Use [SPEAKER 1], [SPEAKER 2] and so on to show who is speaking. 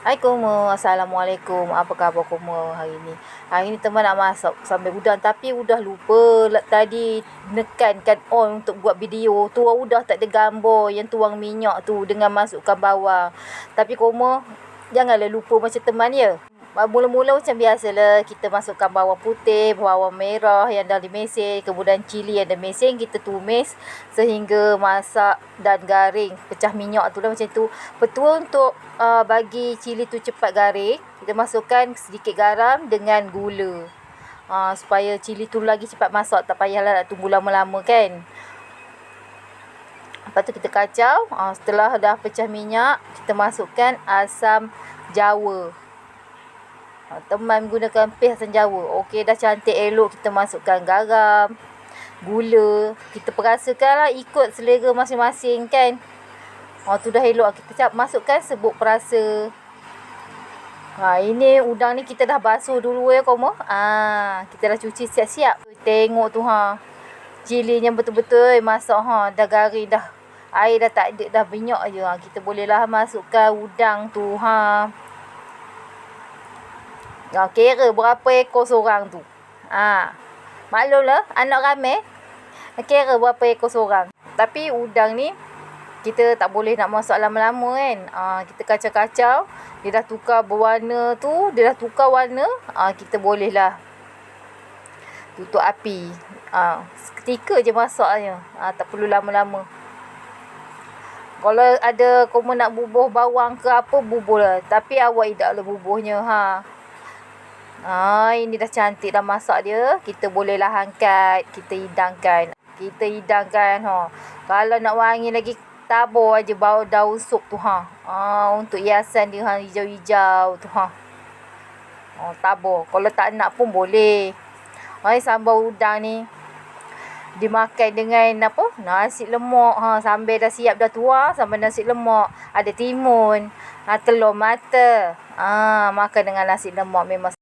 [SPEAKER 1] Assalamualaikum. Apa khabar kamu hari ni? Hari ni teman nak masak sambal udang tapi udah lupa tadi nekankan on untuk buat video tu, udah tak ada gambar yang tuang minyak tu dengan masukkan bawang. Tapi kamu janganlah lupa macam teman ya. Mula-mula macam biasalah, kita masukkan bawang putih, bawang merah yang dah dimesin, kemudian cili yang dah mesin, kita tumis sehingga masak dan garing, pecah minyak tu lah macam tu. Betul untuk bagi cili tu cepat garing, kita masukkan sedikit garam dengan gula, supaya cili tu lagi cepat masak, tak payahlah nak tunggu lama-lama kan. Lepas tu kita kacau, setelah dah pecah minyak, kita masukkan asam jawa. Teman gunakan paste asam jawa. Okey, dah cantik elok, kita masukkan garam, gula. Kita perasakanlah ikut selera masing-masing kan. Tu dah elok. Kita masukkan serbuk perasa. Ini udang ni kita dah basuh dulu ya kamu. Kita dah cuci siap-siap. Tengok tu cilinya betul-betul masak dah garing dah. Air dah tak ada, dah minyak je. Kita bolehlah masukkan udang tu kira berapa ekor seorang tu. Maklumlah anak ramai, kira berapa ekor seorang. Tapi udang ni kita tak boleh nak masak lama-lama kan. Kita kacau-kacau, dia dah tukar berwarna tu, dia dah tukar warna, kita bolehlah tutup api. Seketika je masaknya. Tak perlu lama-lama. Kalau ada kamu nak bubuh bawang ke apa, bubuh lah. Tapi awak tidaklah bubuhnya. Ini dah cantik dah masak dia. Kita bolehlah angkat, kita hidangkan. Kalau nak wangi lagi, tabur aja bau daun sup tu untuk hiasan dia hijau-hijau tu tabur. Kalau tak nak pun boleh. Sambal udang ni dimakan dengan apa? Nasi lemak. Sambal dah siap dah tuang, sambal nasi lemak. Ada timun, telur mata. Makan dengan nasi lemak memang